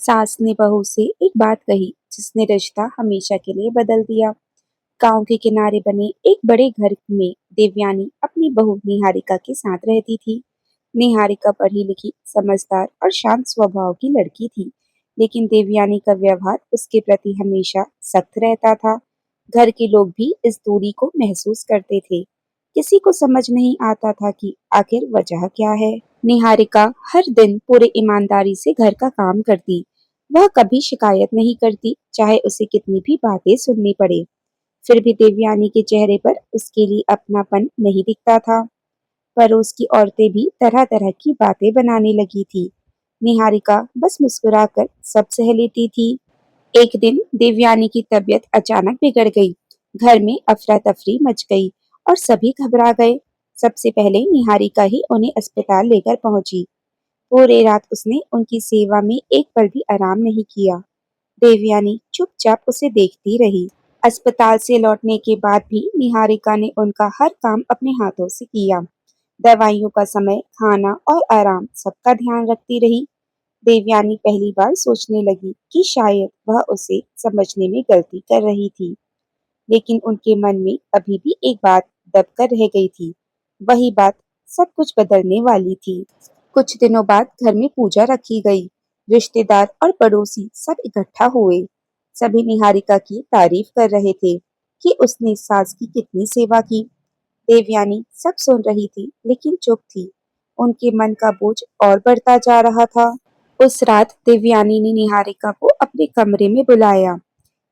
सास ने बहू से एक बात कही जिसने रिश्ता हमेशा के लिए बदल दिया। गांव के किनारे बने एक बड़े घर में देवयानी अपनी बहू निहारिका के साथ रहती थी। निहारिका पढ़ी लिखी, समझदार और शांत स्वभाव की लड़की थी, लेकिन देवयानी का व्यवहार उसके प्रति हमेशा सख्त रहता था। घर के लोग भी इस दूरी को महसूस करते थे। किसी को समझ नहीं आता था कि आखिर वजह क्या है। निहारिका हर दिन पूरे ईमानदारी से घर का काम करती। वह कभी शिकायत नहीं करती, चाहे उसे कितनी भी बातें सुननी पड़े। फिर भी देवयानी के चेहरे पर उसके लिए अपनापन नहीं दिखता था। पड़ोस की औरतें भी तरह तरह की बातें बनाने लगी थी। निहारिका बस मुस्कुराकर सब सह लेती थी। एक दिन देवयानी की तबीयत अचानक बिगड़ गई। घर में अफरा तफरी मच गई और सभी घबरा गए। सबसे पहले निहारिका ही उन्हें अस्पताल लेकर पहुंची। पूरे रात उसने उनकी सेवा में एक पल भी आराम नहीं किया। देवयानी चुपचाप उसे देखती रही। अस्पताल से लौटने के बाद भी निहारिका ने उनका हर काम अपने हाथों से किया। दवाइयों का समय, खाना और आराम सबका ध्यान रखती रही। देवयानी पहली बार सोचने लगी कि शायद वह उसे समझने में गलती कर रही थी, लेकिन उनके मन में अभी भी एक बात दबकर रह गई थी। वही बात सब कुछ बदलने वाली थी। कुछ दिनों बाद घर में पूजा रखी गई। रिश्तेदार और पड़ोसी सब इकट्ठा हुए। सभी निहारिका की तारीफ कर रहे थे कि उसने सास की कितनी सेवा की। देवयानी सब सुन रही थी, लेकिन चुप थी। उनके मन का बोझ और बढ़ता जा रहा था। उस रात देवयानी ने निहारिका को अपने कमरे में बुलाया।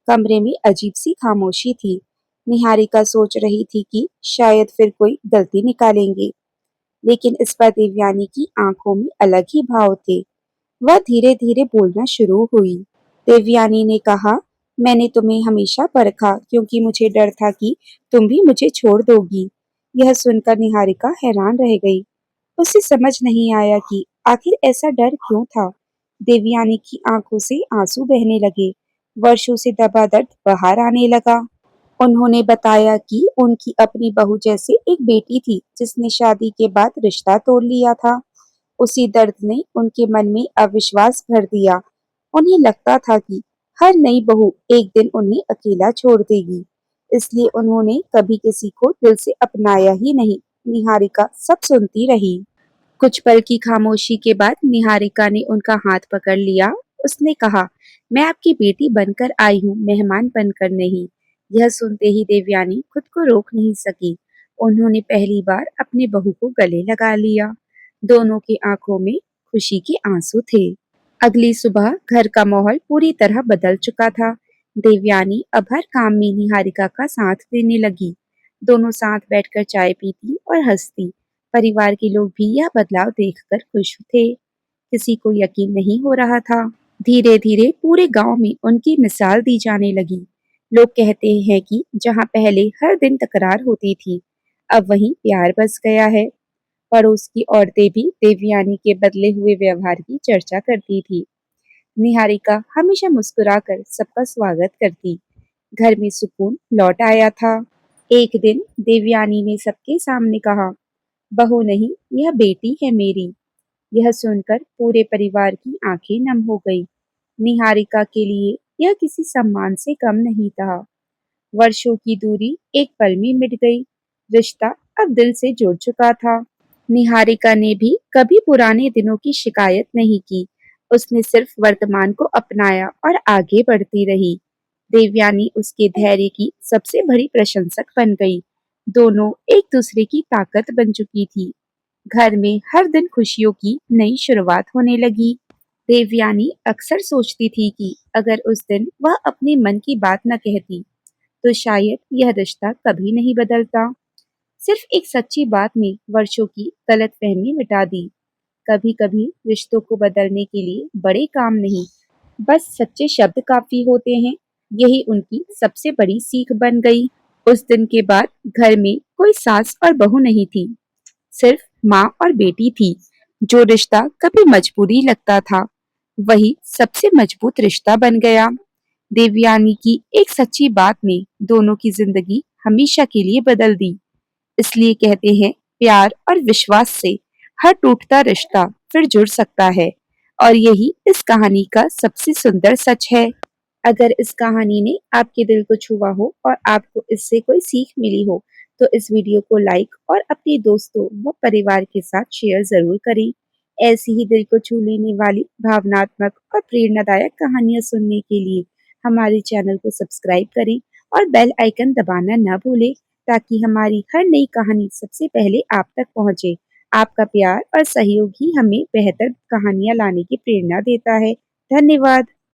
कमरे में अजीब सी खामोशी थी। निहारिका सोच रही थी कि शायद फिर कोई गलती निकालेंगे, लेकिन इस बार देवयानी की आंखों में अलग ही भाव थे। वह धीरे धीरे बोलना शुरू हुई। देवयानी ने कहा, मैंने तुम्हें हमेशा परखा क्योंकि मुझे डर था कि तुम भी मुझे छोड़ दोगी। यह सुनकर निहारिका हैरान रह गई। उसे समझ नहीं आया कि आखिर ऐसा डर क्यों था। देवयानी की आंखों से आंसू बहने लगे। वर्षों से दबा दर्द बाहर आने लगा। उन्होंने बताया कि उनकी अपनी बहू जैसे एक बेटी थी जिसने शादी के बाद रिश्ता तोड़ लिया था। उसी दर्द ने उनके मन में अविश्वास भर दिया। उन्हें लगता था कि हर नई बहू एक दिन उन्हें अकेला छोड़ देगी, इसलिए उन्होंने कभी किसी को दिल से अपनाया ही नहीं। निहारिका सब सुनती रही। कुछ पल की खामोशी के बाद निहारिका ने उनका हाथ पकड़ लिया। उसने कहा, मैं आपकी बेटी बनकर आई हूँ, मेहमान बनकर नहीं। यह सुनते ही देवयानी खुद को रोक नहीं सकी। उन्होंने पहली बार अपने बहू को गले लगा लिया। दोनों की आंखों में खुशी के आंसू थे। अगली सुबह घर का माहौल पूरी तरह बदल चुका था। देवयानी अब हर काम में निहारिका का साथ देने लगी। दोनों साथ बैठकर चाय पीती और हंसती। परिवार के लोग भी यह बदलाव देखकर खुश थे। किसी को यकीन नहीं हो रहा था। धीरे धीरे पूरे गांव में उनकी मिसाल दी जाने लगी। लोग कहते हैं कि जहां पहले हर दिन तकरार होती थी, अब वहीं प्यार बस गया है। पड़ोस की औरतें भी देवयानी के बदले हुए व्यवहार की चर्चा करती थी। निहारिका हमेशा मुस्कुराकर सबका स्वागत करती। घर में सुकून लौट आया था। एक दिन देवयानी ने सबके सामने कहा, बहू नहीं, यह बेटी है मेरी। यह सुनकर पूरे परिवार की आंखें नम हो गई। निहारिका के लिए यह किसी सम्मान से कम नहीं था। वर्षों की दूरी एक पल में मिट गई। रिश्ता अब दिल से जुड़ चुका था। निहारिका ने भी कभी पुराने दिनों की शिकायत नहीं की। उसने सिर्फ वर्तमान को अपनाया और आगे बढ़ती रही। देवयानी उसके धैर्य की सबसे बड़ी प्रशंसक बन गई। दोनों एक दूसरे की ताकत बन चुकी थी। घर में हर दिन खुशियों की नई शुरुआत होने लगी। देवयानी अक्सर सोचती थी कि अगर उस दिन वह अपने मन की बात न कहती, तो शायद यह रिश्ता कभी नहीं बदलता। सिर्फ एक सच्ची बात ने वर्षों की गलतफहमी मिटा दी। कभी कभी रिश्तों को बदलने के लिए बड़े काम नहीं, बस सच्चे शब्द काफी होते हैं। यही उनकी सबसे बड़ी सीख बन गई। उस दिन के बाद घर में कोई सास और बहू नहीं थी, सिर्फ माँ और बेटी थी। जो रिश्ता कभी मजबूरी लगता था, वही सबसे मजबूत रिश्ता बन गया। देवयानी की एक सच्ची बात ने दोनों की जिंदगी हमेशा के लिए बदल दी। इसलिए कहते हैं, प्यार और विश्वास से हर टूटता रिश्ता फिर जुड़ सकता है। और यही इस कहानी का सबसे सुंदर सच है। अगर इस कहानी ने आपके दिल को छुआ हो और आपको इससे कोई सीख मिली हो, तो इस वीडियो को लाइक और अपने दोस्तों व परिवार के साथ शेयर जरूर करें। ऐसी ही दिल को छू लेने वाली भावनात्मक और प्रेरणादायक कहानियां सुनने के लिए हमारे चैनल को सब्सक्राइब करें और बेल आइकन दबाना न भूलें, ताकि हमारी हर नई कहानी सबसे पहले आप तक पहुंचे। आपका प्यार और सहयोग ही हमें बेहतर कहानियां लाने की प्रेरणा देता है। धन्यवाद।